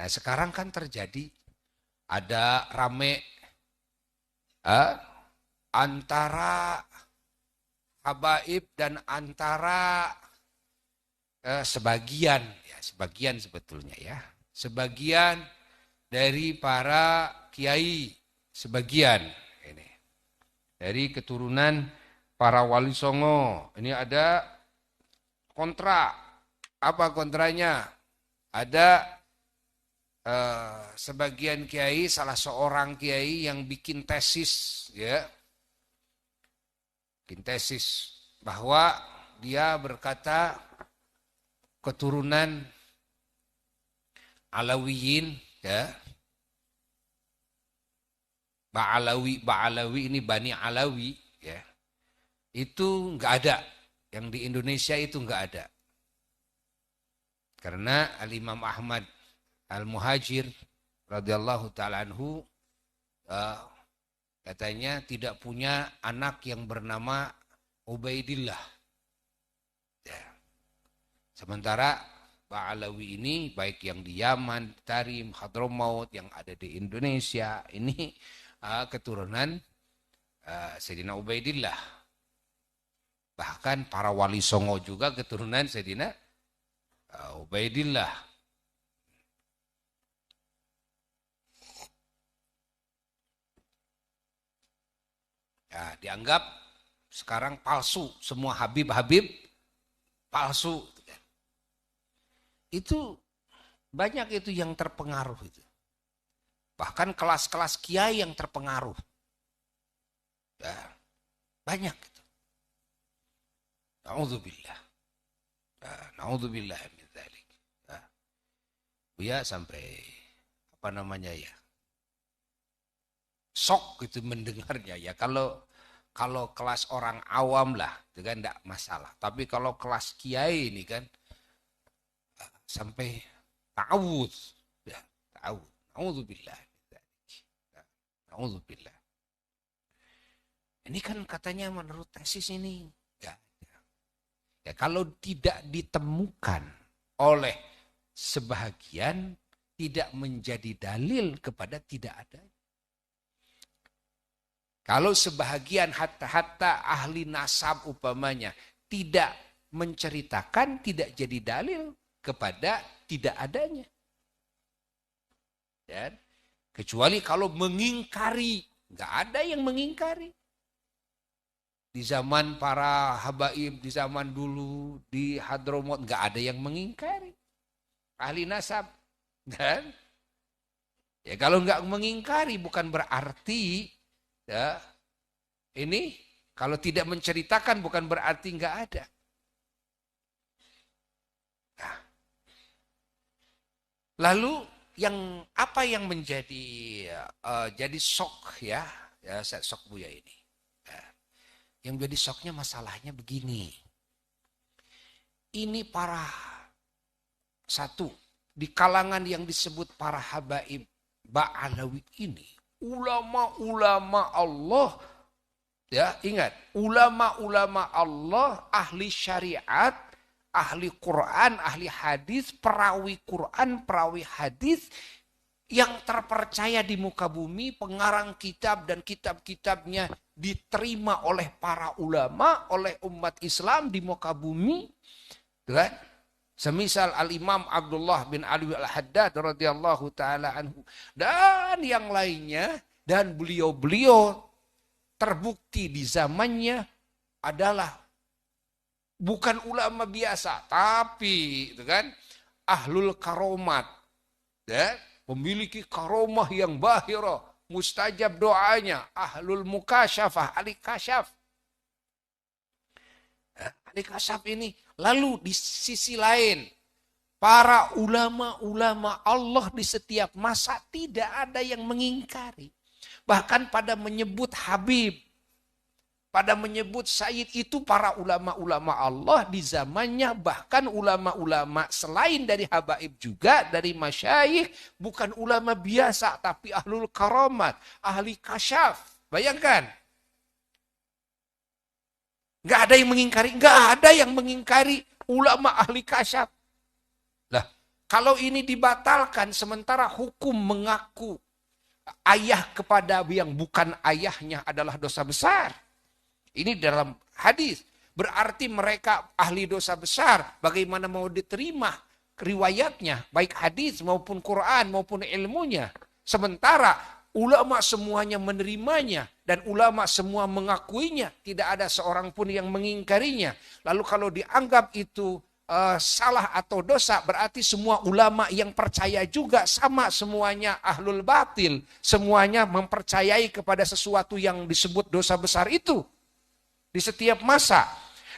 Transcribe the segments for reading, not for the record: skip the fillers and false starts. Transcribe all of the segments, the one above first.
Nah sekarang kan terjadi ada rame antara habaib dan antara sebagian sebetulnya ya. Sebagian dari para kiai, sebagian ini dari keturunan para wali songo. Ini ada kontra. Apa kontranya? Ada sebagian kiai, salah seorang kiai yang bikin tesis, ya, bikin tesis bahwa dia berkata keturunan Alawiyin, ya, Ba'alawi ini Bani Alawi, ya, itu nggak ada, yang di Indonesia itu nggak ada, karena Al-Imam Ahmad Al-Muhajir radhiyallahu taala anhu katanya tidak punya anak yang bernama Ubaidillah. Ya. Sementara Ba'alawi ini baik yang di Yaman, Tarim, Hadramaut, yang ada di Indonesia ini keturunan Sayyidina Ubaidillah. Bahkan para wali songo juga keturunan Sayyidina Ubaidillah. Ya, dianggap sekarang palsu, semua Habib-Habib palsu. Itu banyak itu yang terpengaruh itu. Bahkan kelas-kelas kiai yang terpengaruh. Ya, banyak itu. Na'udzubillah. Ya, na'udzubillah min dzalik. Ya, sampai apa namanya ya? Sok itu mendengarnya ya. Kalau kelas orang awam lah, itu kan enggak masalah. Tapi kalau kelas kiai ini kan sampai ta'awud. Ya, ta'awud. Na'udzubillah. Na'udzubillah. Ini kan katanya menurut tesis ini. Ya, kalau tidak ditemukan oleh sebahagian, tidak menjadi dalil kepada tidak ada. Kalau sebahagian hatta ahli nasab upamanya tidak menceritakan, tidak jadi dalil kepada tidak adanya. Dan kecuali kalau mengingkari, nggak ada yang mengingkari. Di zaman para habaib, di zaman dulu, di Hadramaut, nggak ada yang mengingkari. Ahli nasab. Dan ya kalau nggak mengingkari bukan berarti ya, ini kalau tidak menceritakan bukan berarti nggak ada. Nah, lalu apa yang menjadi jadi shock ya shock Buya ini. Yang jadi shocknya masalahnya begini. Ini para satu di kalangan yang disebut para habaib Ba'alawi ini, ulama-ulama Allah, ya ingat, ulama-ulama Allah, ahli syariat, ahli Quran, ahli hadis, perawi Quran, perawi hadis, yang terpercaya di muka bumi, pengarang kitab dan kitab-kitabnya diterima oleh para ulama, oleh umat Islam di muka bumi. Kan? Semisal Al-Imam Abdullah bin Ali Al-Haddad radhiyallahu taala anhu dan yang lainnya, dan beliau-beliau terbukti di zamannya adalah bukan ulama biasa, tapi itu kan ahlul karomat, ya, memiliki karomah yang bahirah, mustajab doanya, ahlul mukasyafah, ahli kasyaf. Ahli kasyaf ini, lalu di sisi lain, para ulama-ulama Allah di setiap masa tidak ada yang mengingkari. Bahkan pada menyebut Habib, pada menyebut Sayyid itu para ulama-ulama Allah di zamannya, bahkan ulama-ulama selain dari habaib juga, dari masyayikh, bukan ulama biasa, tapi ahlul karamat, ahli kasyaf. Bayangkan. Nggak ada yang mengingkari, nggak ada yang mengingkari ulama ahli kasyaf. Lah, Kalau ini dibatalkan sementara hukum mengaku ayah kepada yang bukan ayahnya adalah dosa besar. Ini dalam hadis. Berarti mereka ahli dosa besar. Bagaimana mau diterima riwayatnya, baik hadis maupun Quran maupun ilmunya. Sementara ulama semuanya menerimanya dan ulama semua mengakuinya, tidak ada seorang pun yang mengingkarinya. Lalu kalau dianggap itu salah atau dosa, berarti semua ulama yang percaya juga sama, semuanya ahlul batil, semuanya mempercayai kepada sesuatu yang disebut dosa besar itu di setiap masa.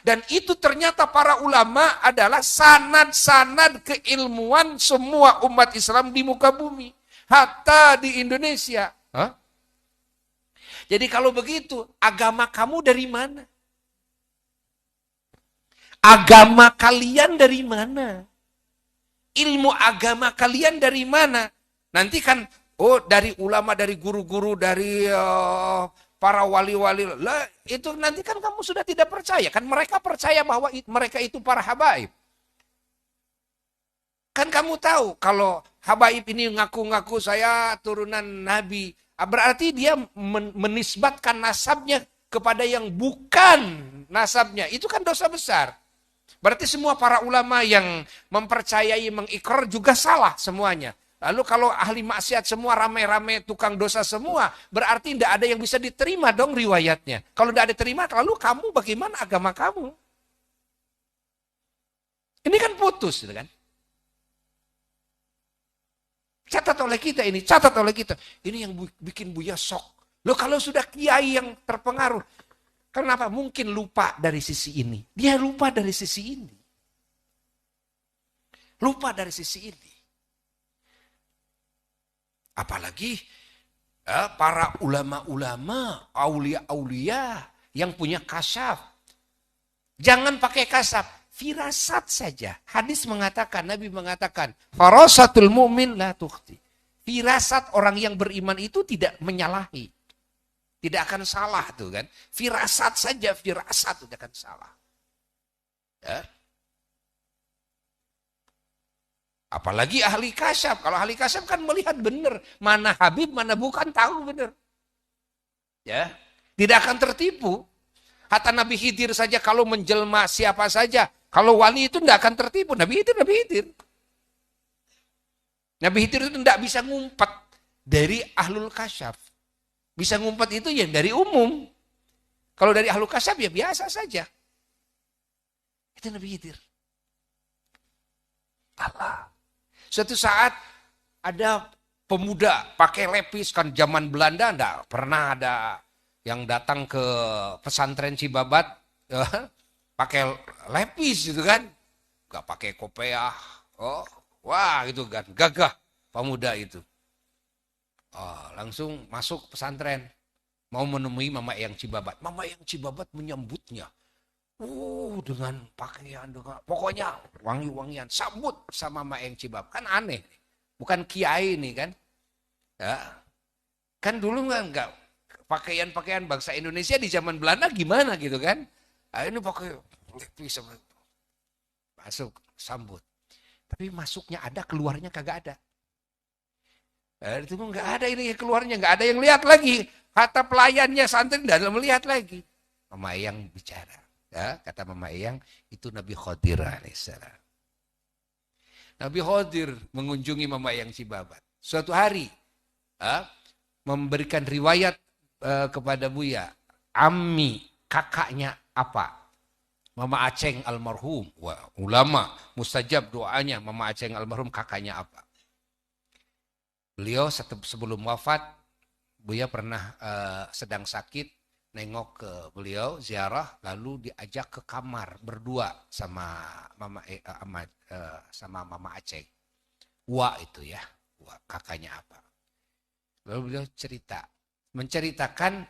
Dan itu ternyata para ulama adalah sanad-sanad keilmuan semua umat Islam di muka bumi. Hatta di Indonesia. Hah? Jadi kalau begitu, agama kamu dari mana? Agama kalian dari mana? Ilmu agama kalian dari mana? Nanti kan, dari ulama, dari guru-guru, dari para wali-wali. Lah, itu nanti kan kamu sudah tidak percaya. Kan mereka percaya bahwa mereka itu para habaib. Kan kamu tahu kalau habaib ini ngaku-ngaku saya turunan Nabi. Berarti dia menisbatkan nasabnya kepada yang bukan nasabnya. Itu kan dosa besar. Berarti semua para ulama yang mempercayai, mengikrar juga salah semuanya. Lalu kalau ahli maksiat semua rame-rame tukang dosa semua, berarti tidak ada yang bisa diterima dong riwayatnya. Kalau tidak diterima, lalu kamu bagaimana agama kamu? Ini kan putus, gitu kan? Catat oleh kita ini, catat oleh kita. Ini yang bikin Buya sok. Loh kalau sudah kiai yang terpengaruh, kenapa mungkin lupa dari sisi ini? Dia lupa dari sisi ini. Lupa dari sisi ini. Apalagi para ulama-ulama, aulia-aulia yang punya kasyaf. Jangan pakai kasyaf, firasat saja. Hadis mengatakan, Nabi mengatakan, farasatul mu'min la tukhti. Firasat orang yang beriman itu tidak menyalahi. Tidak akan salah tuh kan. Firasat saja, firasat tidak akan salah. Ya. Apalagi ahli kasyaf. Kalau ahli kasyaf kan melihat benar. Mana Habib, mana bukan, tahu benar. Ya, tidak akan tertipu. Hatta Nabi Khidir saja kalau menjelma siapa saja. Kalau wali itu tidak akan tertipu. Nabi Khidir, Nabi Khidir. Nabi Khidir itu tidak bisa ngumpet dari ahlul kasyaf. Bisa ngumpet itu ya dari umum. Kalau dari ahlul kasyaf ya biasa saja. Itu Nabi Khidir. Allah. Suatu saat ada pemuda pakai lepis, kan zaman Belanda enggak pernah ada yang datang ke pesantren Cibabat pakai lepis gitu kan. Enggak pakai kopiah. Wah gitu kan, gagah pemuda itu. Langsung masuk pesantren. Mau menemui Mama Eyang Cibabat. Mama Eyang Cibabat menyambutnya. Dengan pakaian, pokoknya wangi-wangian. Sambut sama Mama Eyang Cibabat. Kan aneh. Bukan kiai nih kan. Ya. Kan dulu enggak pakaian-pakaian bangsa Indonesia di zaman Belanda gimana gitu kan. Ini pakai lepis sama masuk, sambut. Tapi masuknya ada, keluarnya kagak ada. Itu enggak ada ini keluarnya, enggak ada yang lihat lagi. Kata pelayannya santri enggak ada melihat lagi. Mama Eyang bicara. Ya, kata Mama Eyang, itu Nabi Khidir alaihissalam. Nabi Khidir mengunjungi Mama Eyang Cibabat. Suatu hari memberikan riwayat kepada Buya. Ammi, kakaknya apa? Mama Aceng almarhum. Wah, ulama, mustajab doanya. Mama Aceng almarhum kakaknya apa? Beliau sebelum wafat, Buya pernah sedang sakit, nengok ke beliau, ziarah, lalu diajak ke kamar berdua sama Mama Aceng. Wah itu ya, wah kakaknya apa? Lalu beliau menceritakan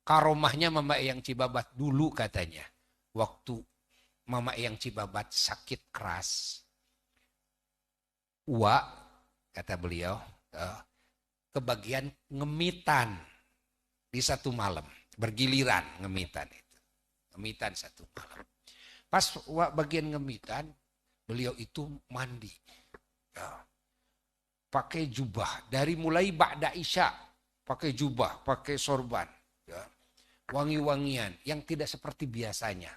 karomahnya Mama Eyang Cibabat dulu katanya. Waktu Mama Eyang Cibabat sakit keras, wah kata beliau, kebagian ngemitan di satu malam. Bergiliran ngemitan itu. Ngemitan satu malam. Pas bagian ngemitan, beliau itu mandi. Pakai jubah. Dari mulai ba'da isya. Pakai jubah, pakai sorban. Ya. Wangi-wangian yang tidak seperti biasanya.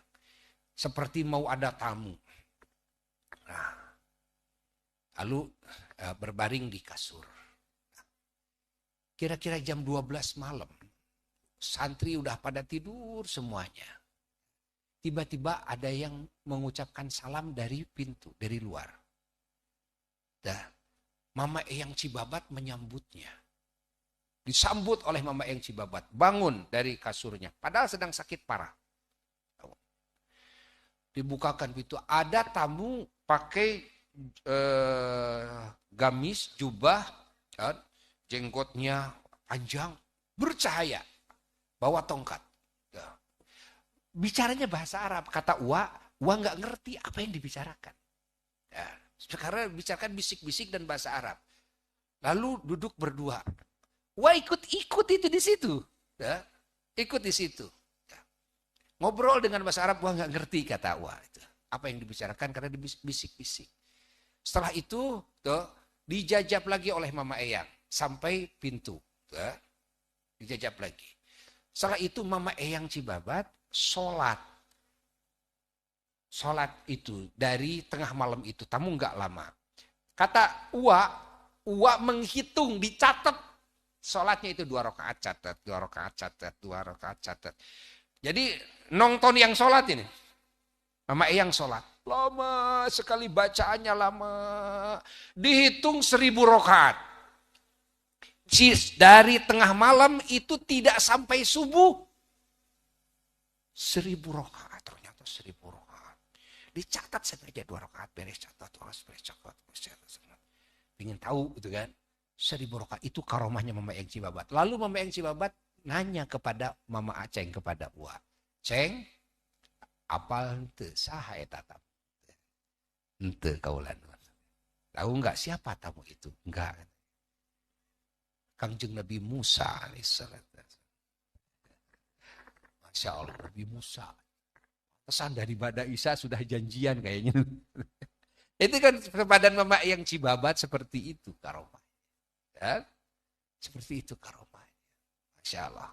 Seperti mau ada tamu. Nah, lalu berbaring di kasur. Kira-kira jam 12 malam. Santri udah pada tidur semuanya. Tiba-tiba ada yang mengucapkan salam dari pintu, dari luar. Mama Eyang Cibabat menyambutnya. Disambut oleh Mama Eyang Cibabat. Bangun dari kasurnya. Padahal sedang sakit parah. Dibukakan pintu. Ada tamu pakai gamis, jubah, jenggotnya panjang, bercahaya. Bawa tongkat. Bicaranya bahasa Arab. Kata Uwa nggak ngerti apa yang dibicarakan. Ya, sekarang bicarakan bisik-bisik dan bahasa Arab. Lalu duduk berdua. Uwa ikut itu di situ. Ya, ikut di situ. Ya. Ngobrol dengan bahasa Arab, Uwa nggak ngerti kata Uwa. Apa yang dibicarakan karena dibisik-bisik. Setelah itu dijajab lagi oleh Mama Eyang sampai pintu. Ya. Dijajab lagi. Setelah itu Mama Eyang Cibabat sholat. Sholat itu dari tengah malam itu. Tamu nggak lama. Kata Uwa menghitung, dicatat. Sholatnya itu 2 rakaat catat, 2 rakaat catat, 2 rakaat catat. Jadi nonton yang sholat ini. Mama Eyang sholat. Lama sekali bacaannya lama. Dihitung 1000 rakaat. Dari tengah malam itu tidak sampai subuh. 1000 rakaat, ternyata 1000 rakaat. Dicatat saja 2 rakaat, beres catat, beres catat. Ingin tahu gitu kan. 1000 rakaat itu karomahnya Mama Eyang Cibabat. Lalu Mama Eyang Cibabat nanya kepada Mama Aceng, kepada Uwa. Ceng, apal ente saha eta tamu? Ente kaulan. Tahu enggak siapa tamu itu? Enggak. Kangjeng Nabi Musa alaihissalam. Masya Allah, Nabi Musa. Pesan dari Bada Isa sudah janjian kayaknya. Itu kan kepadaan Mama Eyang Cibabat seperti itu karomah. Ya? Seperti itu karomah. Masya Allah.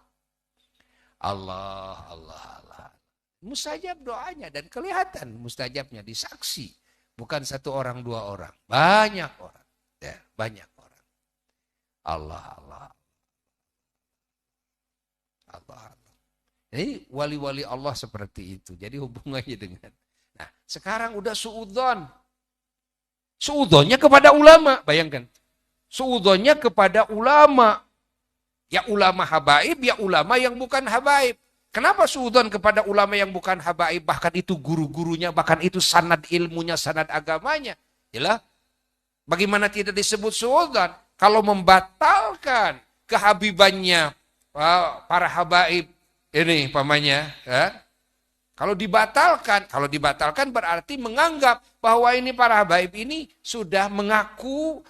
Allah. Mustajab doanya dan kelihatan mustajabnya disaksi. Bukan 1 orang 2 orang. Banyak orang. Ya, banyak orang. Allah. Jadi wali-wali Allah seperti itu. Jadi hubungannya dengan. Nah, sekarang udah suudzon. Suudzonnya kepada ulama. Bayangkan. Suudzonnya kepada ulama. Ya ulama habaib, ya ulama yang bukan habaib. Kenapa suudzon kepada ulama yang bukan habaib? Bahkan itu guru-gurunya, bahkan itu sanad ilmunya, sanad agamanya. Yalah. Bagaimana tidak disebut suudzon? Kalau membatalkan kehabibannya para habaib ini pamannya, ya. Kalau dibatalkan berarti menganggap bahwa ini para habaib ini sudah mengaku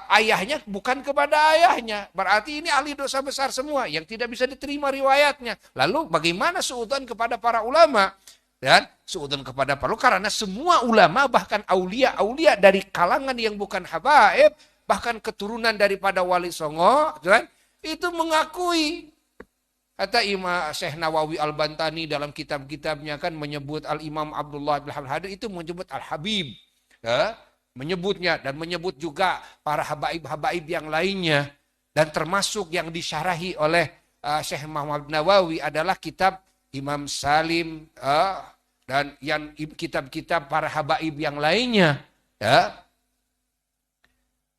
ayahnya bukan kepada ayahnya. Berarti ini ahli dosa besar semua yang tidak bisa diterima riwayatnya. Lalu bagaimana suudzon kepada para ulama? Dan suudzon kepada para ulama karena semua ulama bahkan aulia dari kalangan yang bukan habaib, bahkan keturunan daripada Wali Songo, kan? Itu mengakui. Kata Imam Syekh Nawawi Al-Bantani dalam kitab-kitabnya kan menyebut Al-Imam Abdullah bin Hadir itu menyebut Al-Habib. Ya? Menyebutnya dan menyebut juga para habaib-habaib yang lainnya. Dan termasuk yang disyarahi oleh Syekh Muhammad Nawawi adalah kitab Imam Salim dan yang kitab-kitab para habaib yang lainnya. Ya?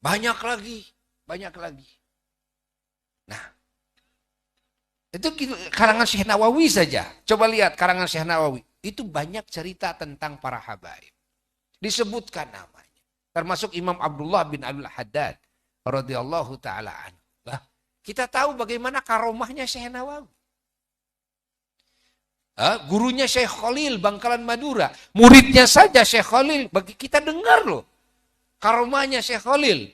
Banyak lagi. Nah, itu karangan Syekh Nawawi saja. Coba lihat karangan Syekh Nawawi. Itu banyak cerita tentang para habaib. Disebutkan namanya. Termasuk Imam Abdullah bin Abdul Haddad radhiyallahu taala anhu. Kita tahu bagaimana karomahnya Syekh Nawawi. Gurunya Syekh Khalil Bangkalan Madura. Muridnya saja Syekh Khalil. Bagi kita dengar loh. Karomahnya Syekh Khalil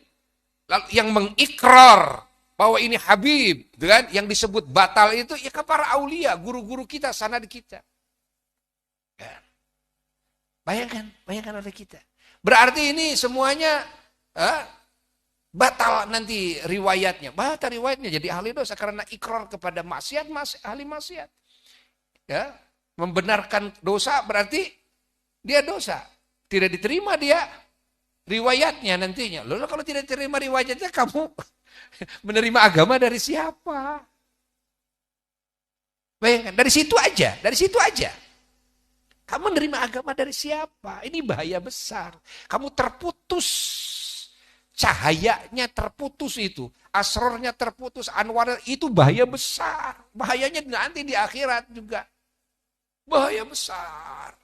yang mengikrar bahwa ini Habib, kan? Yang disebut batal itu ya para aulia, guru-guru kita, sanad kita. Ya. Bayangkan oleh kita. Berarti ini semuanya batal nanti riwayatnya. Batal riwayatnya jadi ahli dosa karena ikrar kepada maksiat, ahli maksiat. Ya, membenarkan dosa berarti dia dosa. Tidak diterima dia riwayatnya nantinya. Lalu kalau tidak diterima riwayatnya kamu menerima agama dari siapa? Bayangkan, dari situ aja. Kamu menerima agama dari siapa? Ini bahaya besar. Kamu terputus. Cahayanya terputus itu. Asrornya terputus. Anwar itu bahaya besar. Bahayanya nanti di akhirat juga. Bahaya besar.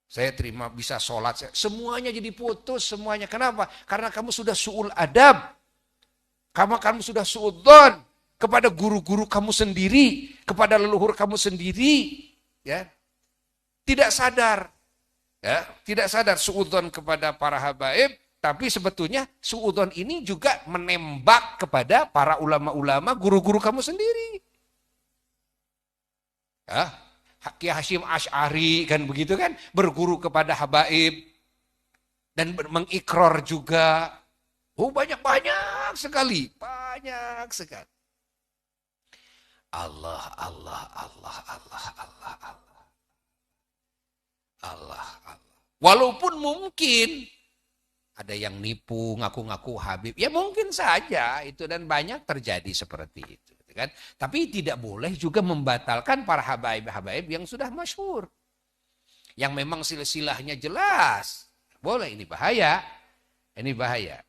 Saya terima bisa sholat. Semuanya jadi putus semuanya. Kenapa? Karena kamu sudah su'ul adab. Kamu sudah su'udzon. Kepada guru-guru kamu sendiri. Kepada leluhur kamu sendiri. Ya. Tidak sadar, ya, tidak sadar suudzon kepada para habaib, tapi sebetulnya suudzon ini juga menembak kepada para ulama-ulama, guru-guru kamu sendiri. Ya, Kiai Hasyim Asy'ari kan begitu kan, berguru kepada habaib dan mengikrar juga. Oh banyak sekali. Allah. Walaupun mungkin ada yang nipu, ngaku-ngaku Habib, ya mungkin saja itu dan banyak terjadi seperti itu, kan? Tapi tidak boleh juga membatalkan para habaib-habaib yang sudah masyhur, yang memang silsilahnya jelas. Boleh, ini bahaya,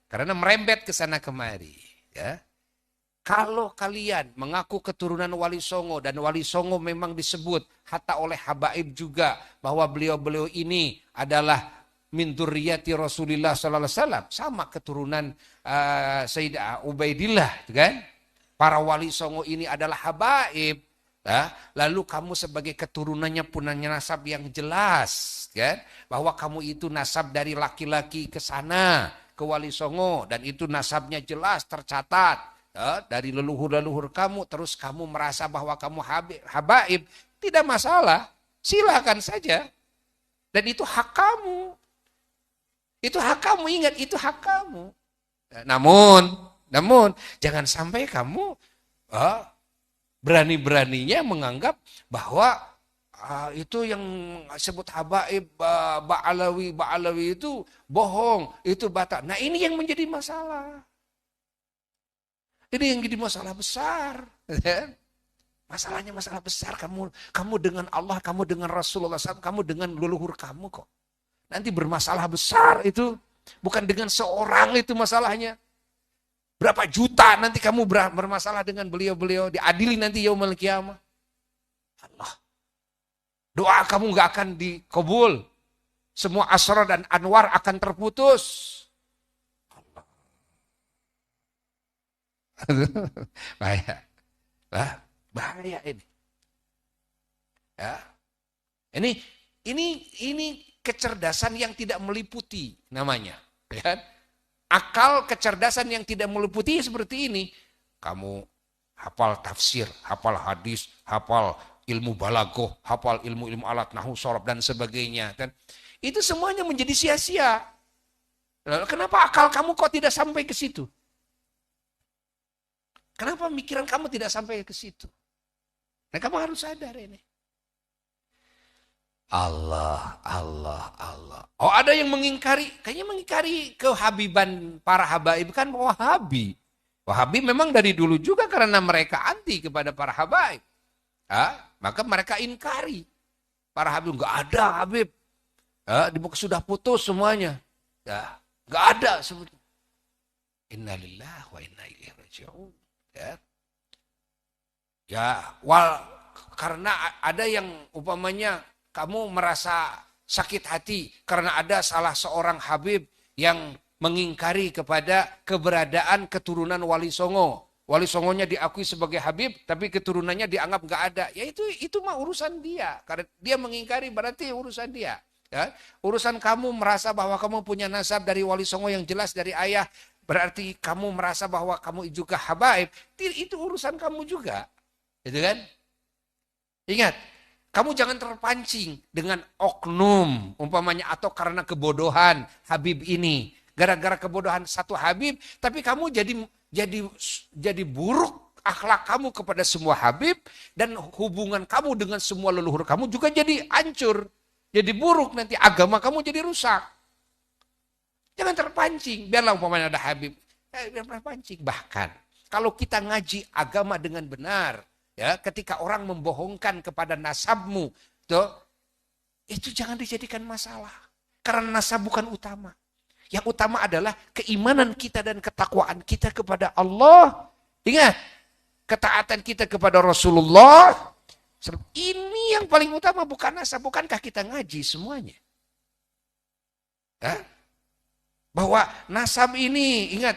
karena merembet ke sana kemari. Ya. Kalau kalian mengaku keturunan Wali Songo dan Wali Songo memang disebut hatta oleh habaib juga bahwa beliau-beliau ini adalah min dzurriyyati Rasulillah sallallahu alaihi wasallam, sama keturunan Sayyidah Ubaidillah, kan? Para Wali Songo ini adalah habaib. Ya? Lalu kamu sebagai keturunannya punya nasab yang jelas, kan? Bahwa kamu itu nasab dari laki-laki ke sana ke Wali Songo dan itu nasabnya jelas tercatat. Ya, dari leluhur-leluhur kamu, terus kamu merasa bahwa kamu habaib, tidak masalah, silakan saja. Dan itu hak kamu. Ingat, itu hak kamu. Namun, jangan sampai kamu berani-beraninya menganggap bahwa itu yang sebut habaib, Ba'alawi itu bohong, itu batal. Nah ini yang menjadi masalah. Ini yang jadi masalah besar. Masalahnya masalah besar. Kamu dengan Allah, kamu dengan Rasulullah SAW, kamu dengan leluhur kamu kok. Nanti bermasalah besar itu. Bukan dengan seorang itu masalahnya. Berapa juta nanti kamu bermasalah dengan beliau-beliau. Diadili nanti yaumul qiyamah. Allah. Doa kamu gak akan dikabul. Semua asrar dan anwar akan terputus. Bahaya. Bahaya ini. Ya. Ini kecerdasan yang tidak meliputi namanya, ya. Akal kecerdasan yang tidak meliputi seperti ini. Kamu hafal tafsir, hafal hadis, hafal ilmu balaghah, hafal ilmu alat nahwu sharaf dan sebagainya, kan? Itu semuanya menjadi sia-sia. Lalu kenapa akal kamu kok tidak sampai ke situ? Kenapa pemikiran kamu tidak sampai ke situ? Nah, kamu harus sadar ini. Allah. Oh, ada yang mengingkari, kayaknya mengingkari kehabiban para habaib, kan Wahabi. Wahabi memang dari dulu juga karena mereka anti kepada para habaib. Maka mereka ingkari. Para habib, enggak ada habib. Sudah putus semuanya. Enggak ada sebetulnya. Innalillahi wa inna ilaihi raji'un. Karena ada yang umpamanya kamu merasa sakit hati karena ada salah seorang habib yang mengingkari kepada keberadaan keturunan Wali Songo. Wali Songonya diakui sebagai habib, tapi keturunannya dianggap nggak ada. Ya itu mah urusan dia. Karena dia mengingkari berarti urusan dia. Ya. Urusan kamu merasa bahwa kamu punya nasab dari Wali Songo yang jelas dari ayah, berarti kamu merasa bahwa kamu juga habaib, itu urusan kamu juga. Gitu kan? Ingat, Kamu jangan terpancing dengan oknum umpamanya atau karena kebodohan Habib ini. Gara-gara kebodohan satu Habib, tapi kamu jadi buruk akhlak kamu kepada semua Habib dan hubungan kamu dengan semua leluhur kamu juga jadi hancur. Jadi buruk, nanti agama kamu jadi rusak. Jangan terpancing. Biarlah umpamanya ada Habib. Biar terpancing. Bahkan kalau kita ngaji agama dengan benar, ya, ketika orang membohongkan kepada nasabmu, tuh, itu jangan dijadikan masalah. Karena nasab bukan utama. Yang utama adalah keimanan kita dan ketakwaan kita kepada Allah. Ingat, ketaatan kita kepada Rasulullah. Ini yang paling utama, bukan nasab. Bukankah kita ngaji semuanya? Ya? Bahwa nasab ini, ingat,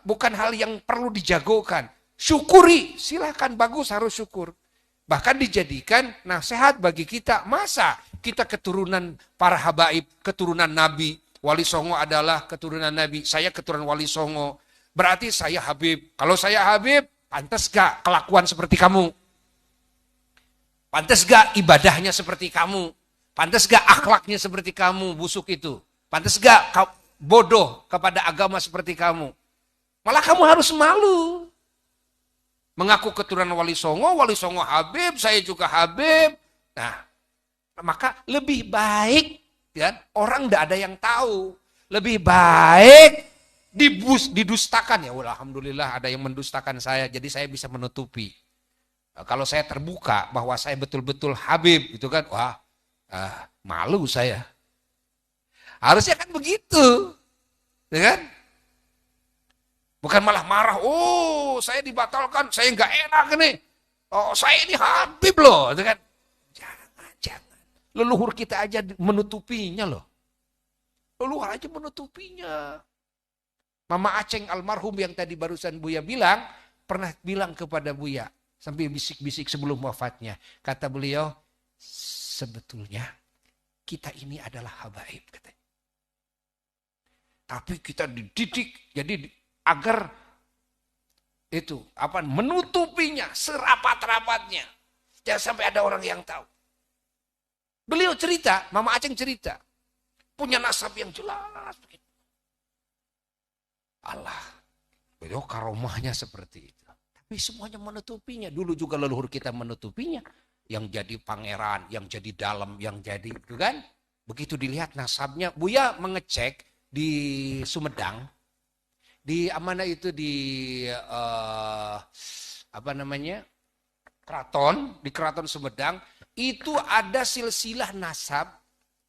bukan hal yang perlu dijagokan. Syukuri, silakan, bagus, harus syukur. Bahkan dijadikan nasihat bagi kita. Masa kita keturunan para habaib, keturunan Nabi. Wali Songo adalah keturunan Nabi. Saya keturunan Wali Songo. Berarti saya Habib. Kalau saya Habib, pantas gak kelakuan seperti kamu? Pantas gak ibadahnya seperti kamu? Pantas gak akhlaknya seperti kamu, busuk itu? Pantas gak bodoh kepada agama seperti kamu? Malah kamu harus malu. Mengaku keturunan Wali Songo Habib, saya juga Habib. Nah, maka lebih baik, ya, orang tidak ada yang tahu. Lebih baik didustakan. Ya, alhamdulillah ada yang mendustakan saya, jadi saya bisa menutupi. Kalau saya terbuka bahwa saya betul-betul Habib, itu kan, wah, malu saya. Harusnya kan begitu, ya kan? Bukan malah marah, oh saya dibatalkan, saya nggak enak nih. Oh saya ini Habib loh, kan? Jangan. Leluhur kita aja menutupinya loh. Leluhur aja menutupinya. Mama Aceng almarhum yang tadi barusan Buya bilang, pernah bilang kepada Buya, sambil bisik-bisik sebelum wafatnya. Kata beliau, sebetulnya kita ini adalah habaib, katanya. Tapi kita dididik, jadi agar itu menutupinya serapat-rapatnya. Jangan sampai ada orang yang tahu. Beliau cerita, Mama Aceng cerita, punya nasab yang jelas. Allah, beliau karomahnya seperti itu. Tapi semuanya menutupinya. Dulu juga leluhur kita menutupinya. Yang jadi pangeran, yang jadi dalam, yang jadi itu kan. Begitu dilihat nasabnya, Buya mengecek di Sumedang, di mana itu di Keraton, di Keraton Sumedang, itu ada silsilah nasab,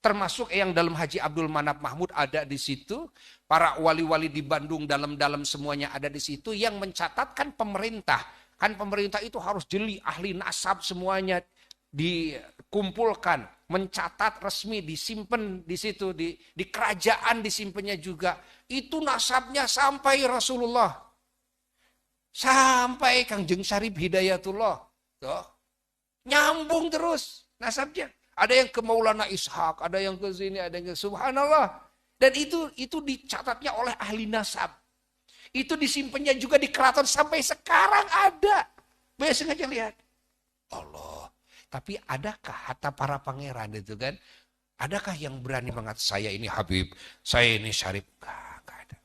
termasuk yang dalam Haji Abdul Manap Mahmud ada di situ, para wali-wali di Bandung dalam-dalam semuanya ada di situ, yang mencatatkan pemerintah. Kan pemerintah itu harus jeli, ahli nasab semuanya dikumpulkan, mencatat resmi, disimpan di situ, di kerajaan disimpannya juga. Itu nasabnya sampai Rasulullah, sampai Kangjeng Syarif Hidayatullah, tuh, nyambung terus nasabnya. Ada yang ke Maulana Ishak, ada yang ke sini, ada yang ke Subhanallah. Dan itu dicatatnya oleh ahli nasab. Itu disimpannya juga di keraton sampai sekarang ada. Biasa sengaja lihat. Allah. Tapi adakah hatta para pangeran itu kan? Adakah yang berani mengatakan saya ini Habib, saya ini Syarif? Gak ada.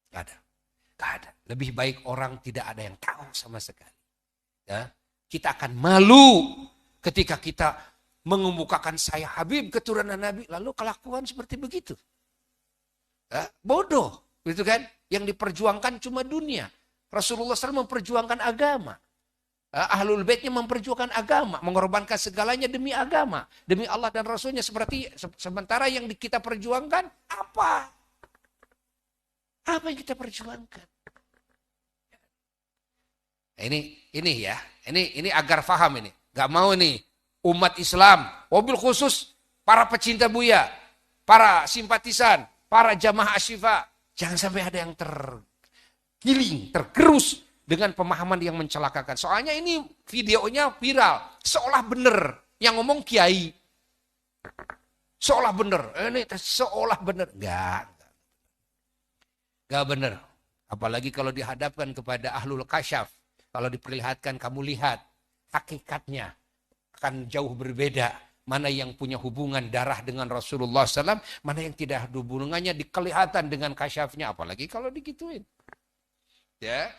Gak ada. Gak ada. Lebih baik orang tidak ada yang tahu sama sekali. Ya. Kita akan malu ketika kita mengemukakan saya Habib, keturunan Nabi, lalu kelakuan seperti begitu. Ya, bodoh, gitu kan? Yang diperjuangkan cuma dunia. Rasulullah SAW memperjuangkan agama. Ahlul Baitnya memperjuangkan agama, mengorbankan segalanya demi agama, demi Allah dan Rasulnya. Sementara yang kita perjuangkan apa? Apa yang kita perjuangkan? Ini ya, ini agar paham ini. Gak mau ini umat Islam, wabil khusus para pecinta Buya, para simpatisan, para jamaah Asyifa, jangan sampai ada yang tergiling, tergerus dengan pemahaman yang mencelakakan. Soalnya ini videonya viral, seolah benar yang ngomong kiai. Seolah benar, ini seolah benar. Enggak benar. Apalagi kalau dihadapkan kepada ahlul kasyaf, kalau diperlihatkan kamu lihat hakikatnya. akan jauh berbeda. Mana yang punya hubungan darah dengan Rasulullah SAW, mana yang tidak ada hubungannya kelihatan dengan kasyafnya, apalagi kalau digituin. Ya,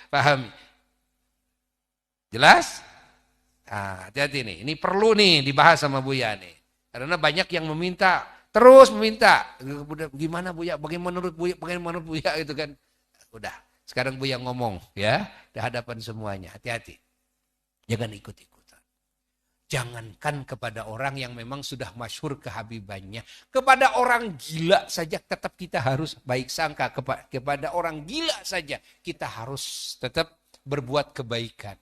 paham? Jelas? Nah, hati-hati nih, ini perlu nih dibahas sama Buya nih. Karena banyak yang meminta, terus meminta. Gimana Buya, bagaimana menurut Buya gitu kan. Udah, sekarang Buya ngomong ya, di hadapan semuanya, hati-hati. Jangan ikut-ikutan. Jangankan kepada orang yang memang sudah masyhur kehabibannya. Kepada orang gila saja tetap kita harus baik sangka. Kepada orang gila saja kita harus tetap berbuat kebaikan.